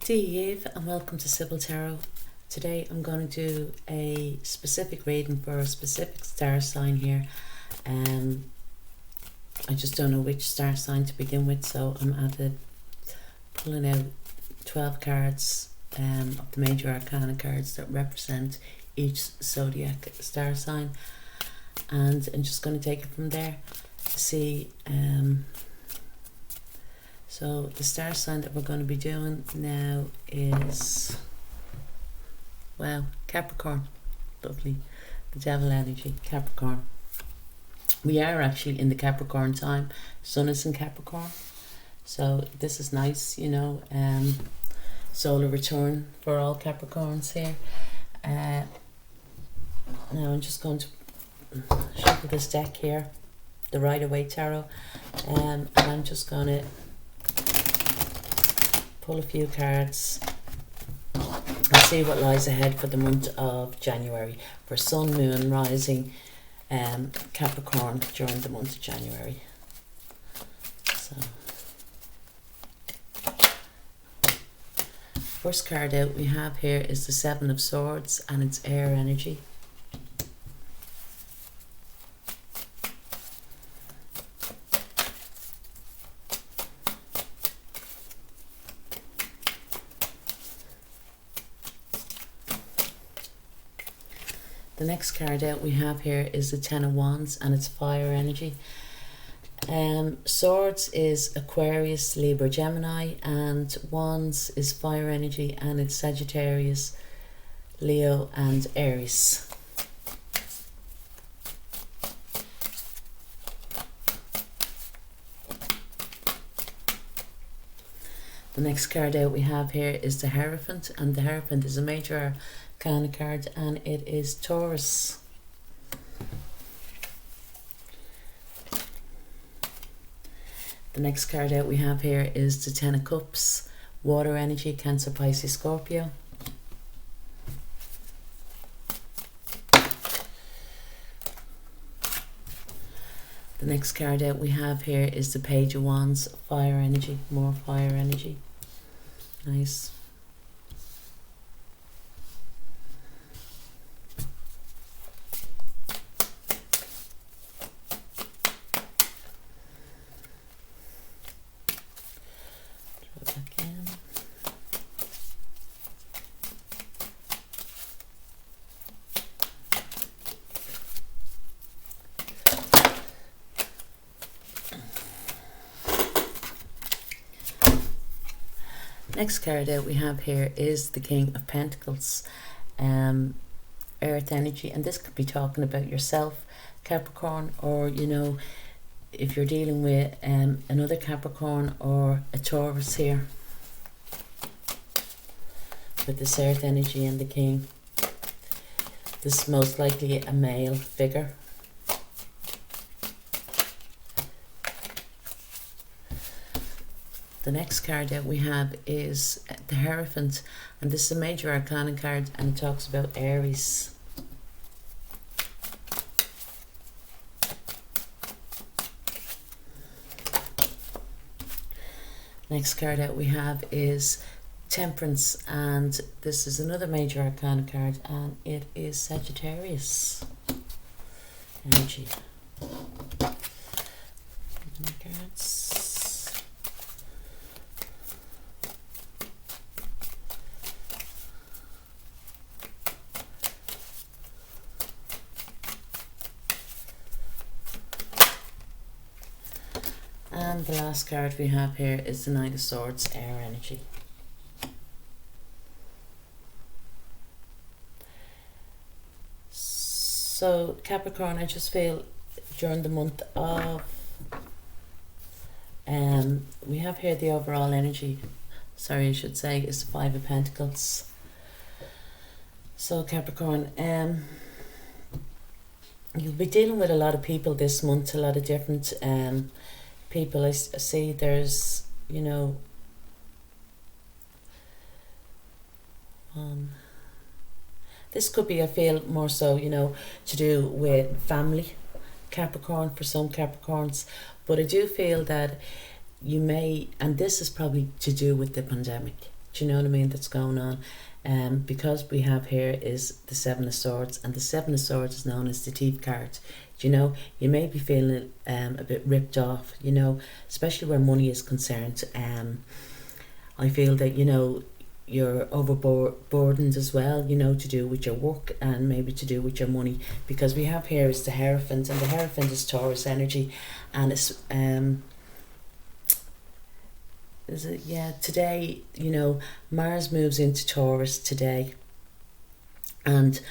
Steve, and welcome to Sibyl Tarot. Today I'm going to do a specific reading for a specific star sign here. I just don't know which star sign to begin with, so I'm pulling out 12 cards of the major arcana cards that represent each zodiac star sign, and I'm just going to take it from there to see. So the star sign that we're going to be doing now is, well, Capricorn. Lovely. The devil energy, Capricorn. We are actually in the Capricorn time. Sun is in Capricorn. So this is nice, you know, solar return for all Capricorns here. Now I'm just going to shuffle this deck here, the Rider-Waite tarot, and I'm just going to pull a few cards and see what lies ahead for the month of January for Sun, Moon, Rising, Capricorn during the month of January. So, first card out we have here is the Seven of Swords, and it's air energy. The next card out we have here is the Ten of Wands, and it's fire energy. Swords is Aquarius, Libra, Gemini, and Wands is fire energy, and it's Sagittarius, Leo, and Aries. The next card out we have here is the Hierophant, and the Hierophant is a major arcana card, and it is Taurus. The next card out we have here is the Ten of Cups, water energy, Cancer, Pisces, Scorpio. The next card out we have here is the Page of Wands, fire energy, more fire energy. Nice. Next card out we have here is the King of Pentacles, earth energy, and this could be talking about yourself, Capricorn, or you know, if you're dealing with another Capricorn or a Taurus here with this earth energy and the King. This is most likely a male figure. The next card that we have is the Hierophant, and this is a major arcana card, and it talks about Aries. Next card that we have is Temperance, and this is another major arcana card, and it is Sagittarius energy. Cards. And the last card we have here is the Knight of Swords, air energy. So Capricorn, I just feel during the month of, we have here the overall energy, sorry I should say, is the Five of Pentacles. So Capricorn, you'll be dealing with a lot of people this month, a lot of different people. I see there's, you know, this could be, I feel, more so, you know, to do with family, Capricorn, for some Capricorns. But I do feel that you may, and this is probably to do with the pandemic, Do you know what I mean? That's going on. Because we have here is the Seven of Swords, and the Seven of Swords is known as the Thief card. Do you know, you may be feeling a bit ripped off, you know, especially where money is concerned. I feel that, you know, you're overburdened as well, you know, to do with your work and maybe to do with your money, because we have here is the Hierophant, and the Hierophant is Taurus energy, and it's is it, yeah, today, you know, Mars moves into Taurus today, and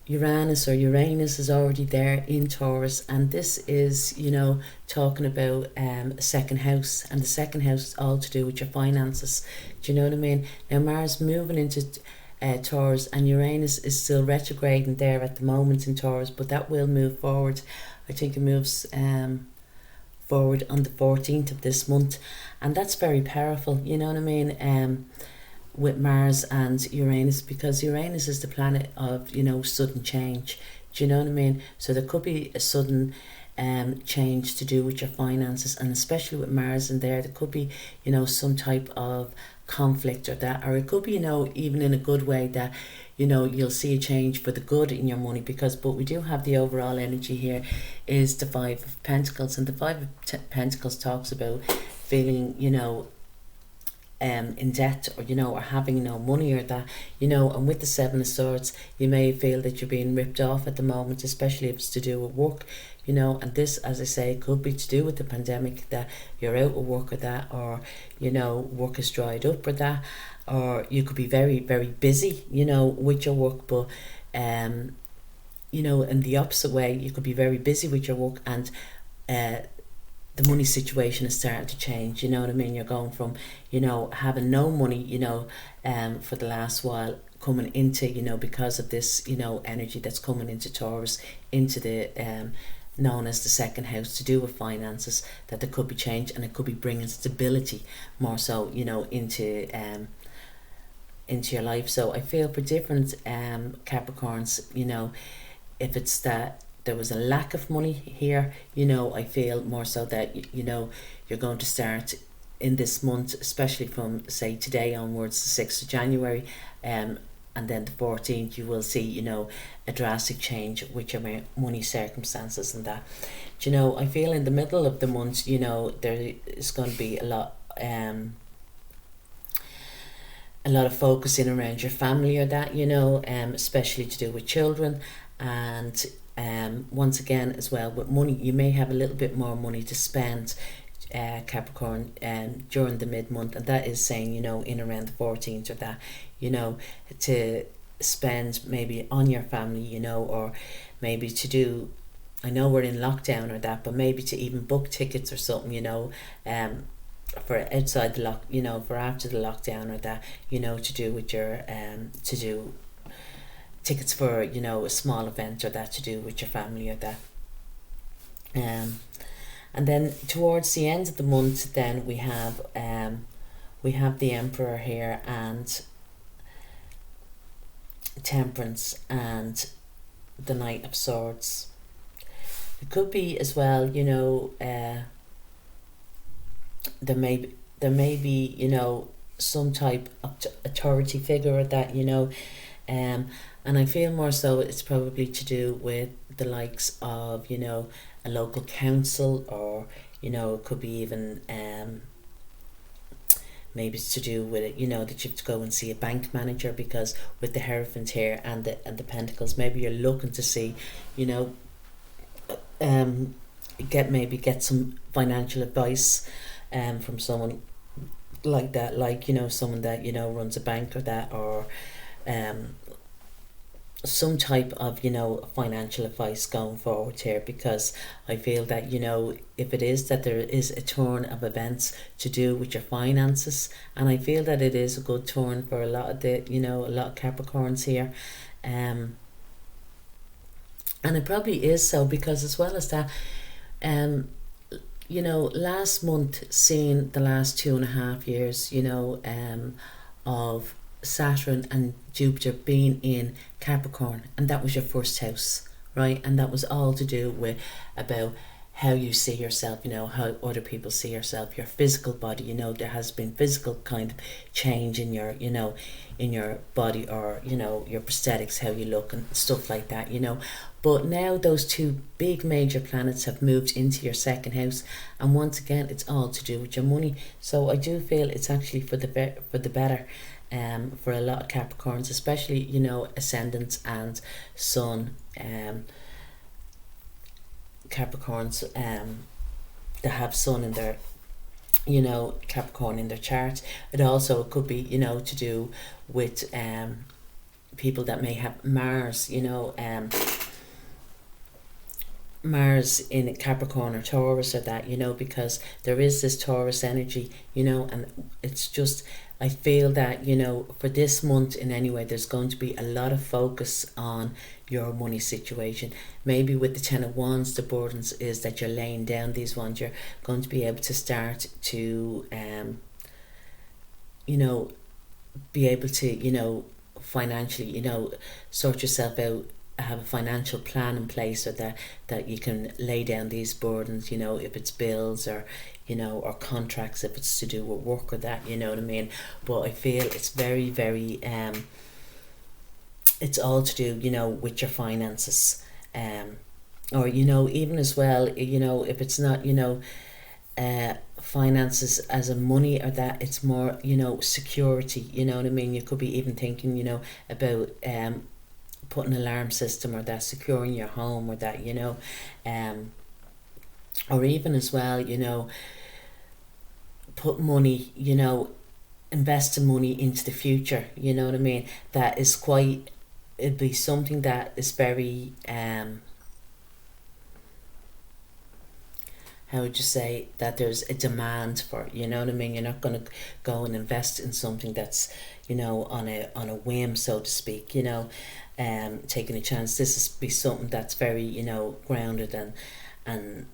Uranus is already there in Taurus, and this is, you know, talking about a second house, and the second house is all to do with your finances. Do you know what I mean? Now Mars moving into Taurus, and Uranus is still retrograding there at the moment in Taurus, but that will move forward. I think it moves forward on the 14th of this month, and that's very powerful, you know what I mean, with Mars and Uranus, because Uranus is the planet of, you know, sudden change. Do you know what I mean? So there could be a sudden change to do with your finances, and especially with Mars in there could be, you know, some type of conflict or that, or it could be, you know, even in a good way, that, you know, you'll see a change for the good in your money, because, but we do have the overall energy here is the Five of Pentacles, and the Five of Pentacles talks about feeling, you know, in debt, or, you know, or having no money or that, you know. And with the Seven of Swords, you may feel that you're being ripped off at the moment, especially if it's to do with work, you know. And this, as I say, could be to do with the pandemic, that you're out of work or that, or, you know, work is dried up or that, or you could be very, very busy, you know, with your work, but you know, in the opposite way, you could be very busy with your work, and the money situation is starting to change. You know what I mean? You're going from, you know, having no money, you know, for the last while, coming into, you know, because of this, you know, energy that's coming into Taurus, into the known as the second house, to do with finances, that there could be change, and it could be bringing stability more so, you know, into your life. So I feel for different Capricorns, you know, if it's that there was a lack of money here, you know, I feel more so that, you know, you're going to start in this month, especially from, say, today onwards, the 6th of January, and then the 14th, you will see, you know, a drastic change with your money circumstances and that. Do you know, I feel in the middle of the month, you know, there is going to be a lot of focusing around your family or that, you know, especially to do with children. And once again as well with money, you may have a little bit more money to spend, Capricorn, during the mid-month, and that is saying, you know, in around the 14th or that, you know, to spend maybe on your family, you know, or maybe to do, I know we're in lockdown or that, but maybe to even book tickets or something, you know, for outside the lock, you know, for after the lockdown or that, you know, to do with your to do tickets for, you know, a small event or that, to do with your family or that. And then towards the end of the month, then we have the Emperor here, and Temperance, and the Knight of Swords. It could be as well, you know, there may be, you know, some type of authority figure or that, you know, and I feel more so it's probably to do with the likes of, you know, a local council, or, you know, it could be even maybe it's to do with it, you know, that you have to go and see a bank manager, because with the Hierophant here and the Pentacles, maybe you're looking to see, you know, get some financial advice from someone like that, like, you know, someone that, you know, runs a bank or that, or some type of, you know, financial advice going forward here, because I feel that, you know, if it is that there is a turn of events to do with your finances, and I feel that it is a good turn for a lot of the, you know, a lot of Capricorns here, and it probably is so, because as well as that, you know, last month, seeing the last 2.5 years, you know, of Saturn and Jupiter being in Capricorn, and that was your first house, right? And that was all to do with about how you see yourself, you know, how other people see yourself, your physical body, you know, there has been physical kind of change in your, you know, in your body, or, you know, your prosthetics, how you look and stuff like that, you know. But now those two big major planets have moved into your second house, and once again it's all to do with your money. So I do feel it's actually for the better, for a lot of Capricorns, especially, you know, ascendants and sun, Capricorns that have sun in their, you know, Capricorn in their chart. It also could be, you know, to do with people that may have Mars, you know, Mars in Capricorn or Taurus or that, you know, because there is this Taurus energy, you know, and it's just, I feel that, you know, for this month in any way, there's going to be a lot of focus on your money situation. Maybe with the Ten of Wands, the burdens is that you're laying down these ones. You're going to be able to start to, you know, be able to, you know, financially, you know, sort yourself out, have a financial plan in place, so that you can lay down these burdens, you know, if it's bills or, you know, or contracts, if it's to do with work or that, you know what I mean. But I feel it's very, very, it's all to do, you know, with your finances, or, you know, even as well, you know, if it's not, you know, finances as a money or that, it's more, you know, security, you know what I mean. You could be even thinking, you know, about putting an alarm system or that, securing your home or that, you know, or even as well, you know, put money, you know, investing money into the future, you know what I mean. That is quite, it'd be something that is very, how would you say, that there's a demand for, you know what I mean. You're not going to go and invest in something that's, you know, on a whim, so to speak, you know, taking a chance. This is be something that's very, you know, grounded and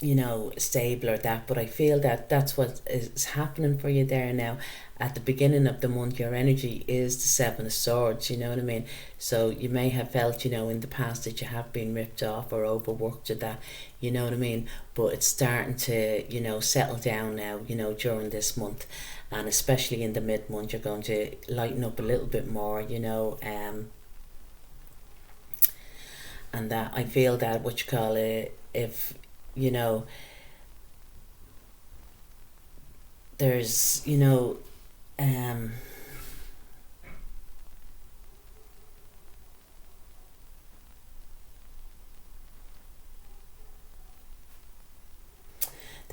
you know, stable or that. But I feel that that's what is happening for you there now. At the beginning of the month, your energy is the Seven of Swords, you know what I mean. So you may have felt, you know, in the past that you have been ripped off or overworked or that, you know what I mean. But it's starting to, you know, settle down now, you know, during this month. And especially in the mid-month, you're going to lighten up a little bit more, you know, and that I feel that, what you call it, if, you know, there's, you know, there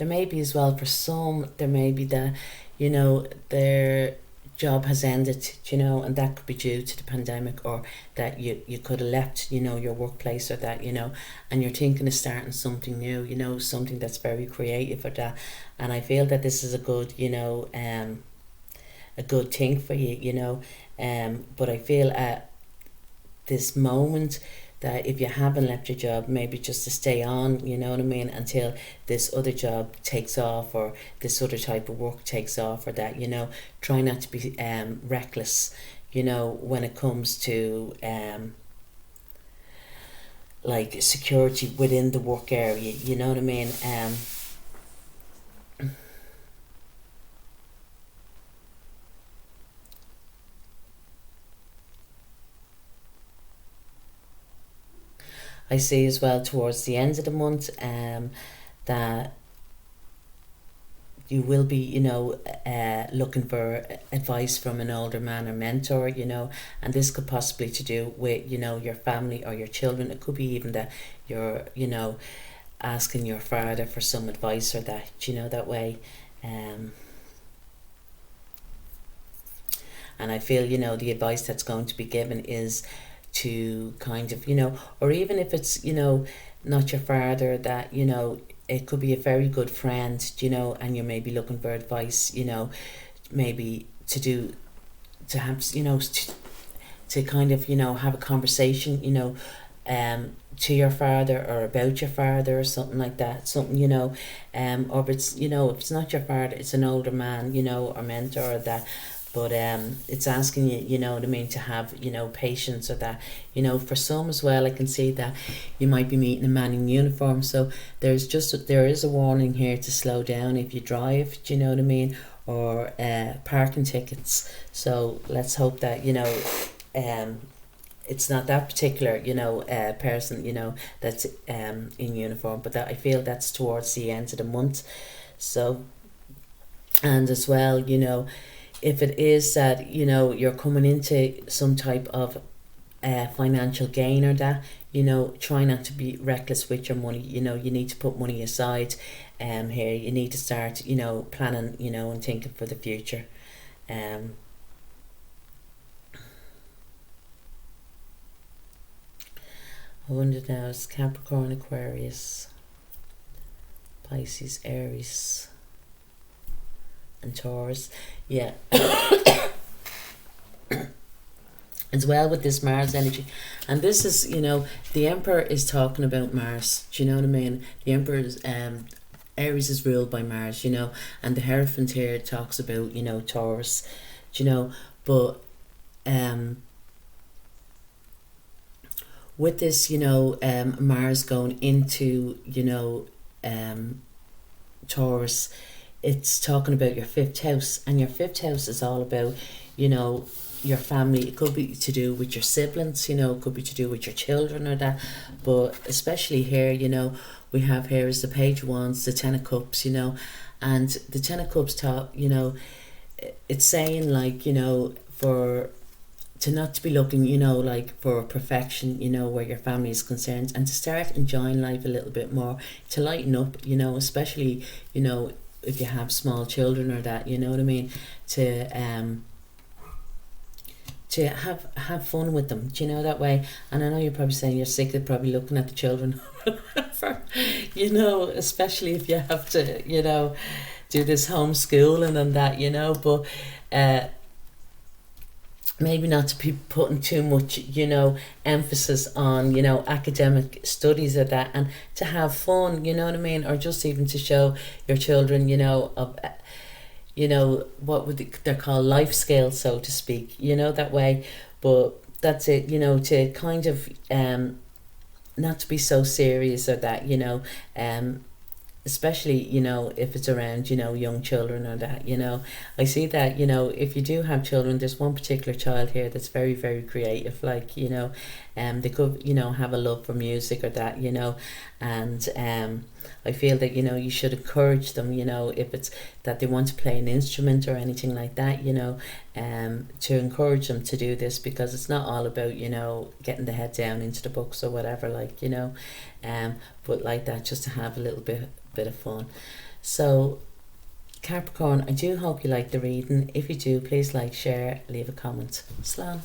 may be as well, for some, there may be that, you know, their job has ended, you know, and that could be due to the pandemic, or that you could have left, you know, your workplace or that, you know, and you're thinking of starting something new, you know, something that's very creative or that. And I feel that this is a good, you know, a good thing for you, you know, but I feel at this moment that if you haven't left your job, maybe just to stay on, you know what I mean, until this other job takes off, or this other type of work takes off or that, you know. Try not to be reckless, you know, when it comes to like security within the work area, you know what I mean. I see as well towards the end of the month that you will be, you know, looking for advice from an older man or mentor, you know, and this could possibly to do with, you know, your family or your children. It could be even that you're, you know, asking your father for some advice or that, you know, that way. And I feel, you know, the advice that's going to be given is to kind of, you know, or even if it's, you know, not your father, that, you know, it could be a very good friend, you know, and you may be looking for advice, you know, maybe to have, you know, to kind of, you know, have a conversation, you know, to your father or about your father or something like that, something, you know, or if it's, you know, if it's not your father, it's an older man, you know, or mentor or that. But it's asking you, you know what I mean, to have, you know, patience, or that, you know, for some as well, I can see that you might be meeting a man in uniform. So there is a warning here to slow down if you drive, do you know what I mean, or parking tickets. So let's hope that, you know, it's not that particular, you know, person, you know, that's in uniform, but that I feel that's towards the end of the month. So, and as well, you know, if it is that, you know, you're coming into some type of financial gain or that, you know, try not to be reckless with your money. You know, you need to put money aside. Here you need to start, you know, planning, you know, and thinking for the future. I wonder now, is Capricorn, Aquarius, Pisces, Aries, and Taurus. Yeah. As well with this Mars energy. And this is, you know, the Emperor is talking about Mars. Do you know what I mean? The Emperor is, Aries is ruled by Mars, you know, and the Hierophant here talks about, you know, Taurus, do you know, but with this, you know, Mars going into, you know, Taurus, it's talking about your 5th house, and your 5th house is all about, you know, your family. It could be to do with your siblings, you know, it could be to do with your children or that, but especially here, you know, we have here is the Page of Wands, the 10 of Cups, you know, and the 10 of Cups talk, you know, it's saying like, you know, to not to be looking, you know, like for perfection, you know, where your family is concerned, and to start enjoying life a little bit more, to lighten up, you know, especially, you know, if you have small children or that, you know what I mean, to have fun with them, do you know, that way. And I know you're probably saying you're sick of probably looking at the children for, you know, especially if you have to, you know, do this homeschooling and that, you know, but maybe not to be putting too much, you know, emphasis on, you know, academic studies or that, and to have fun, you know what I mean, or just even to show your children, you know, of, you know, what would they're called life skills, so to speak, you know, that way. But that's it, you know, to kind of not to be so serious or that, you know, especially, you know, if it's around, you know, young children or that, you know. I see that, you know, if you do have children, there's one particular child here that's very, very creative, like, you know, they could, you know, have a love for music or that, you know, and I feel that, you know, you should encourage them, you know, if it's that they want to play an instrument or anything like that, you know, to encourage them to do this, because it's not all about, you know, getting the head down into the books or whatever, like, you know, but like that, just to have a little bit of fun. So Capricorn, I do hope you like the reading. If you do, please like, share, leave a comment. Slán.